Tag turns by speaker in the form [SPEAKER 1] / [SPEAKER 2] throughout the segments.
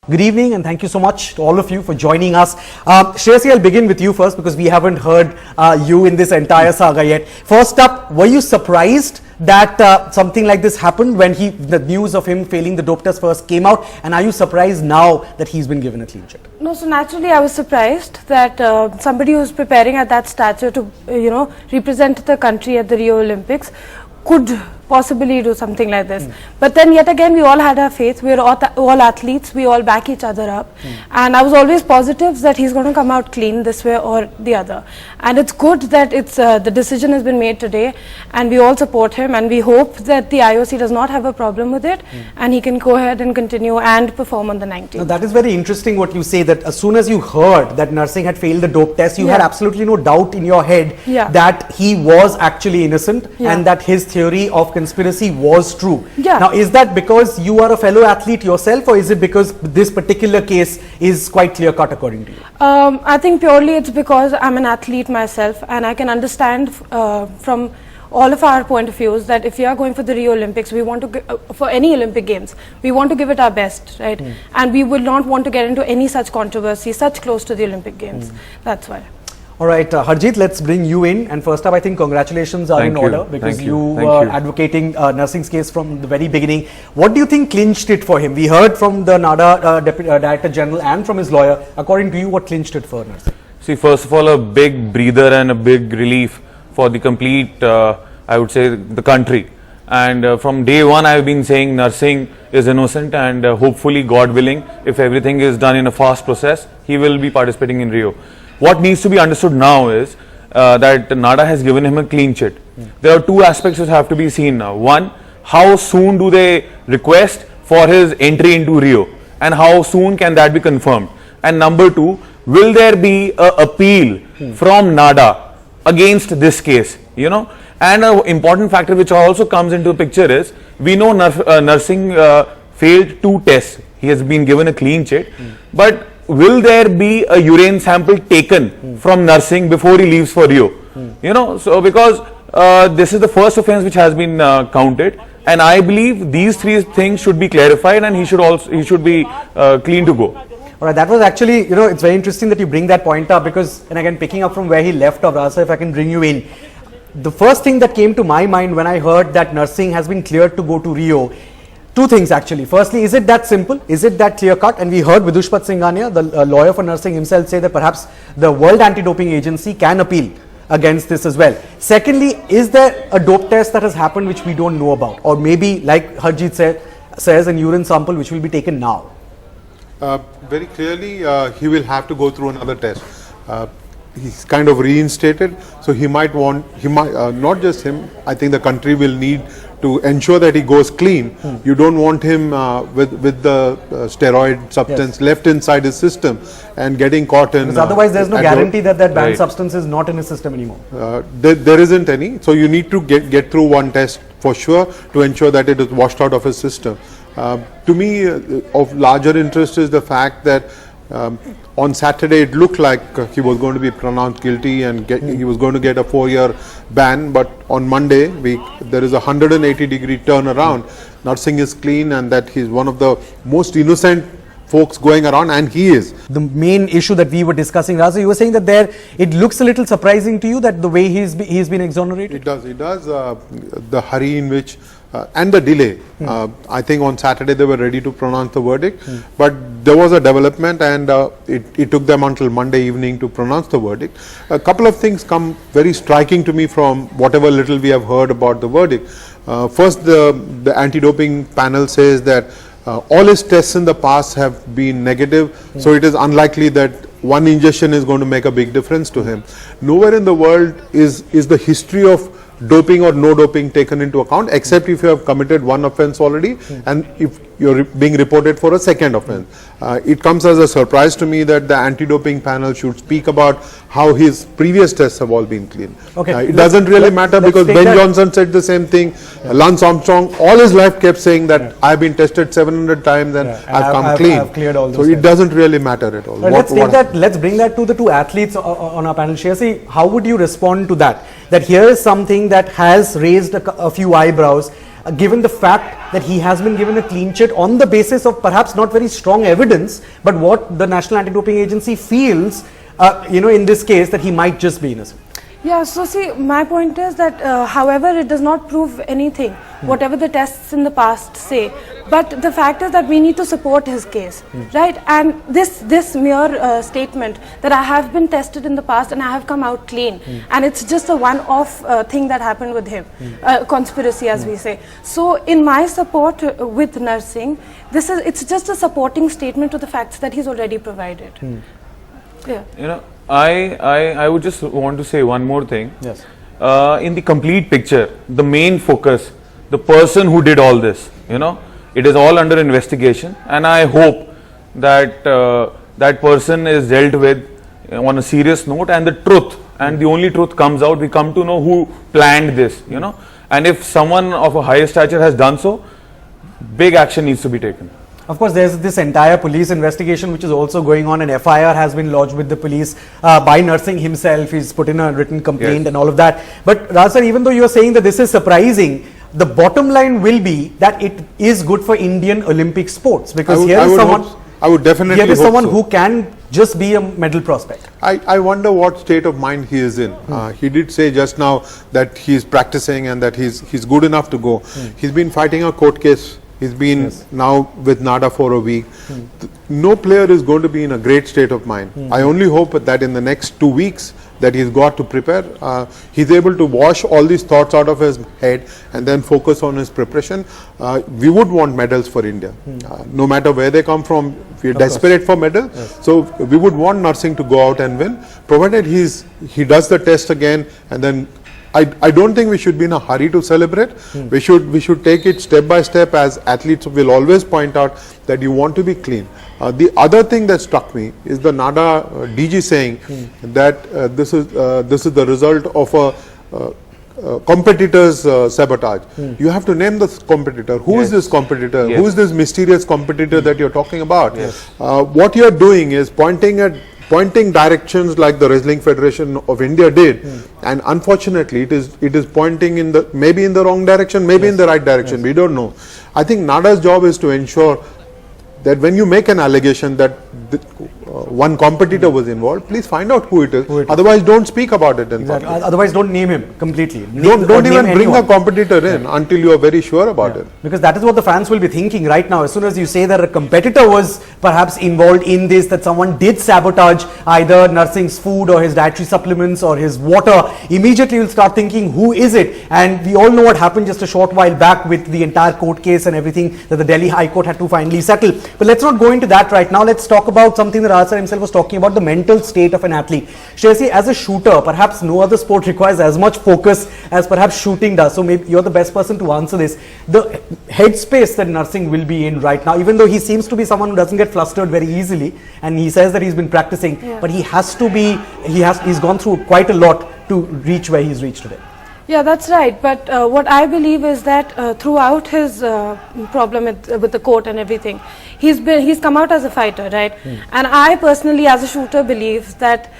[SPEAKER 1] Good evening, and thank you so much to all of you for joining us. Shreyasi, I'll begin with you first because we haven't heard you in this entire saga yet. First up, were you surprised that something like this happened when the news of him failing the dope test first came out, and are you surprised now that he's been given a clean chit?
[SPEAKER 2] No, so naturally I was surprised that somebody who's preparing at that stature to, represent the country at the Rio Olympics could possibly do something like this. But then yet again, we all had our faith. We are all athletes. We all back each other up. And I was always positive that he's going to come out clean this way or the other. And it's good that the decision has been made today, and we all support him, and we hope that the IOC does not have a problem with it, and he can go ahead and continue and perform on the 19th.
[SPEAKER 1] Now, that is very interesting what you say, that as soon as you heard that Narsingh had failed the dope test, you had absolutely no doubt in your head that he was actually innocent and that his theory of conspiracy was true. Now, is that because you are a fellow athlete yourself, or is it because this particular case is quite clear cut according to you?
[SPEAKER 2] I think purely it's because I'm an athlete myself, and I can understand from all of our point of views that if we are going for the Rio Olympics, we want to for any Olympic Games, we want to give it our best, right? And we would not want to get into any such controversy such close to the Olympic Games. That's why.
[SPEAKER 1] All right, Harjeet, let's bring you in. And first up, I think congratulations are in order because you were advocating Narsingh's case from the very beginning. What do you think clinched it for him? We heard from the NADA Director General and from his lawyer. According to you, what clinched it for Narsingh?
[SPEAKER 3] See, first of all, a big breather and a big relief for the complete, I would say, the country. And from day one, I've been saying Narsingh is innocent, and hopefully, God willing, if everything is done in a fast process, he will be participating in Rio. What needs to be understood now is that NADA has given him a clean chit. There are two aspects which have to be seen now. One, how soon do they request for his entry into Rio, and how soon can that be confirmed? And number two, will there be an appeal from NADA against this case? And an important factor which also comes into the picture is, we know Narsingh failed 2 tests. He has been given a clean chit, but will there be a urine sample taken from Narsingh before he leaves for Rio? So because this is the first offense which has been counted, and I believe these 3 things should be clarified, and he should be clean to go.
[SPEAKER 1] All right, that was actually, it's very interesting that you bring that point up because, and again, picking up from where he left off, Rasa, if I can bring you in. The first thing that came to my mind when I heard that Narsingh has been cleared to go to Rio, 2 things actually. Firstly, is it that simple? Is it that clear cut? And we heard Vidushpat Singhania, the lawyer for Narsingh himself, say that perhaps the World Anti-Doping Agency can appeal against this as well. Secondly, is there a dope test that has happened which we don't know about? Or maybe, like Harjeet says, an urine sample which will be taken now?
[SPEAKER 4] Very clearly, he will have to go through another test. He's kind of reinstated, so he might not just him, I think the country will need to ensure that he goes clean. You don't want him with the steroid substance left inside his system and getting caught in.
[SPEAKER 1] Because otherwise there's no guarantee that banned substance is not in his system anymore.
[SPEAKER 4] There isn't any, so you need to get through 1 test for sure to ensure that it is washed out of his system. To me, of larger interest is the fact that on Saturday it looked like he was going to be pronounced guilty and he was going to get a 4-year ban, but on Monday there is a 180-degree turnaround. Narsingh is clean, and that he's one of the most innocent folks going around, and he is.
[SPEAKER 1] The main issue that we were discussing, Raza, you were saying that it looks a little surprising to you that the way he's been exonerated?
[SPEAKER 4] It does. The hurry in which and the delay. I think on Saturday they were ready to pronounce the verdict, but there was a development, and it took them until Monday evening to pronounce the verdict. A couple of things come very striking to me from whatever little we have heard about the verdict. First, the anti-doping panel says that all his tests in the past have been negative, so it is unlikely that 1 injection is going to make a big difference to him. Nowhere in the world is the history of doping or no doping taken into account, except if you have committed 1 offense already and if you're being reported for a 2nd offense. It comes as a surprise to me that the anti-doping panel should speak about how his previous tests have all been clean. It doesn't really matter because Ben Johnson said the same thing. Lance Armstrong all his life kept saying that I've been tested 700 times and I've come clean.
[SPEAKER 1] I've cleared all those
[SPEAKER 4] so it doesn't really matter at all.
[SPEAKER 1] Let's bring that to the 2 athletes on our panel. Shreyasi, how would you respond to that? That here is something that has raised a few eyebrows. given the fact that he has been given a clean chit on the basis of perhaps not very strong evidence, but what the National Anti-Doping Agency feels, in this case, that he might just be innocent.
[SPEAKER 2] Yeah, so see, my point is that however it does not prove anything, whatever the tests in the past say, but the fact is that we need to support his case, right? And this mere statement that I have been tested in the past and I have come out clean, and it's just a one-off thing that happened with him, conspiracy as we say. So in my support with Narsingh, it's just a supporting statement to the facts that he's already provided. Yeah.
[SPEAKER 3] I would just want to say one more thing.
[SPEAKER 1] Yes.
[SPEAKER 3] In the complete picture, the main focus, the person who did all this, it is all under investigation, and I hope that that person is dealt with on a serious note, and the truth, and the only truth comes out. We come to know who planned this, and if someone of a higher stature has done so, big action needs to be taken.
[SPEAKER 1] Of course, there's this entire police investigation which is also going on. An FIR has been lodged with the police by Narsingh himself. He's put in a written complaint and all of that. But Raj sir, even though you're saying that this is surprising, the bottom line will be that it is good for Indian Olympic sports, because
[SPEAKER 4] I would definitely
[SPEAKER 1] here is
[SPEAKER 4] hope
[SPEAKER 1] someone
[SPEAKER 4] so.
[SPEAKER 1] who can just be a medal prospect.
[SPEAKER 4] I wonder what state of mind he is in. He did say just now that he's practicing and that he's good enough to go. He's been fighting a court case. He's been now with NADA for a week. No player is going to be in a great state of mind. I only hope that in the next 2 weeks that he's got to prepare, he's able to wash all these thoughts out of his head and then focus on his preparation. We would want medals for India. No matter where they come from, we're desperate for medals. So we would want Narsingh to go out and win, provided he does the test again, and then I don't think we should be in a hurry to celebrate. We should take it step by step, as athletes will always point out that you want to be clean. The other thing that struck me is the NADA DG saying that this is the result of a competitor's sabotage. You have to name the competitor. Who is this competitor? Who is this mysterious competitor that you're talking about? What you're doing is pointing directions like the Wrestling Federation of India did, and unfortunately it is pointing maybe in the wrong direction, maybe in the right direction. We don't know. I think NADA's job is to ensure that when you make an allegation that one competitor was involved, please find out who it is. Otherwise, don't speak about it in public.
[SPEAKER 1] Otherwise, don't name him completely.
[SPEAKER 4] Don't even bring a competitor in until you are very sure about it.
[SPEAKER 1] Because that is what the fans will be thinking right now. As soon as you say that a competitor was perhaps involved in this, that someone did sabotage either Narsingh's food or his dietary supplements or his water, immediately you'll start thinking, who is it? And we all know what happened just a short while back with the entire court case and everything that the Delhi High Court had to finally settle. But let's not go into that right now. Let's talk about something that Raj himself was talking about, the mental state of an athlete. Shreyasi, as a shooter, perhaps no other sport requires as much focus as perhaps shooting does. So maybe you're the best person to answer this. The headspace that Narsingh will be in right now, even though he seems to be someone who doesn't get flustered very easily, and he says that he's been practicing, but he has to be, he's gone through quite a lot to reach where he's reached today.
[SPEAKER 2] Yeah, that's right. But what I believe is that throughout his problem with the court and everything, he's come out as a fighter, right? And I personally, as a shooter, believe that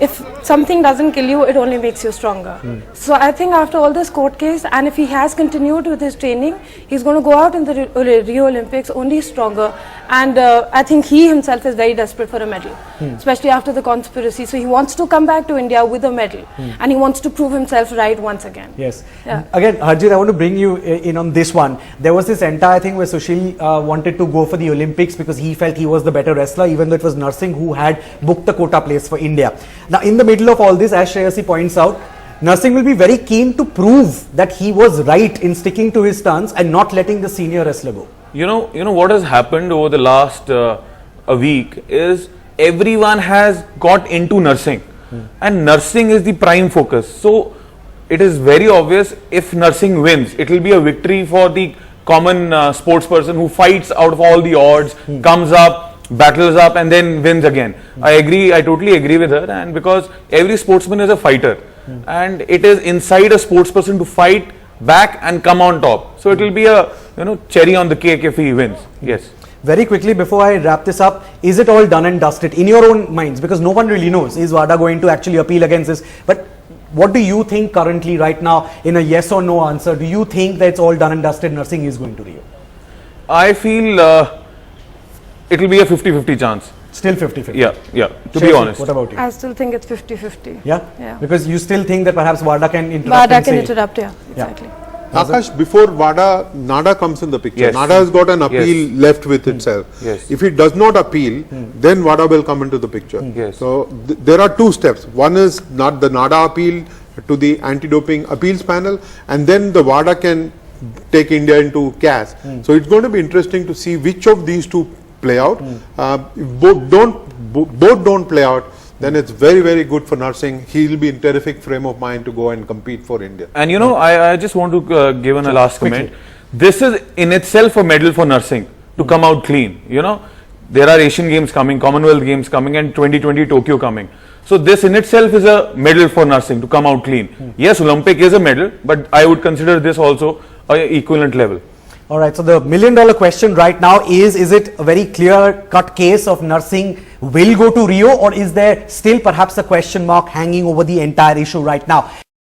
[SPEAKER 2] if something doesn't kill you, it only makes you stronger. So I think after all this court case, and if he has continued with his training, he's going to go out in the Rio Olympics only stronger. And I think he himself is very desperate for a medal, especially after the conspiracy. So he wants to come back to India with a medal, and he wants to prove himself right once again.
[SPEAKER 1] Yes. Again, Harjit, I want to bring you in on this one. There was this entire thing where Sushil wanted to go for the Olympics because he felt he was the better wrestler, even though it was Narsingh who had booked the quota place for India. Now, in the middle of all this, as Shreyasi points out, Narsingh will be very keen to prove that he was right in sticking to his stance and not letting the senior wrestler go.
[SPEAKER 3] You know what has happened over the last a week is everyone has got into Narsingh, and Narsingh is the prime focus. So it is very obvious if Narsingh wins, it will be a victory for the common sports person who fights out of all the odds, comes up, battles up, and then wins again. I totally agree with her, and because every sportsman is a fighter, and it is inside a sports person to fight back and come on top. So it will be a cherry on the cake if he wins. Yes.
[SPEAKER 1] Very quickly before I wrap this up, is it all done and dusted in your own minds? Because no one really knows. Is WADA going to actually appeal against this? But what do you think currently right now in a yes or no answer? Do you think that it's all done and dusted, Narsingh is going to Rio?
[SPEAKER 3] I feel it will be a 50-50 chance.
[SPEAKER 1] Still 50-50?
[SPEAKER 3] Yeah, to be
[SPEAKER 1] Chelsea,
[SPEAKER 3] honest.
[SPEAKER 1] what about you?
[SPEAKER 2] I still think it's 50-50.
[SPEAKER 1] Yeah? Because you still think that perhaps WADA can interrupt
[SPEAKER 2] WADA
[SPEAKER 1] and
[SPEAKER 2] can
[SPEAKER 1] say-
[SPEAKER 2] interrupt, exactly.
[SPEAKER 4] Akash, before WADA, NADA comes in the picture.
[SPEAKER 3] Yes.
[SPEAKER 4] NADA has got an appeal
[SPEAKER 3] Yes.
[SPEAKER 4] left with itself.
[SPEAKER 3] Yes.
[SPEAKER 4] If it does not appeal, then WADA will come into the picture.
[SPEAKER 3] Yes.
[SPEAKER 4] So there are two steps. One is not the NADA appeal to the anti-doping appeals panel, and then the WADA can take India into CAS. So it's going to be interesting to see which of these two play out. If both don't play out, then it's very, very good for Narsingh. He'll be in terrific frame of mind to go and compete for India.
[SPEAKER 3] And you know, I just want to give a last comment. This is in itself a medal for Narsingh to come out clean. You know, there are Asian Games coming, Commonwealth Games coming, and 2020 Tokyo coming. So this in itself is a medal for Narsingh to come out clean. Yes, Olympic is a medal, but I would consider this also an equivalent level.
[SPEAKER 1] All right, so the $1 million question right now is it a very clear-cut case of Narsingh will go to Rio, or is there still perhaps a question mark hanging over the entire issue right now?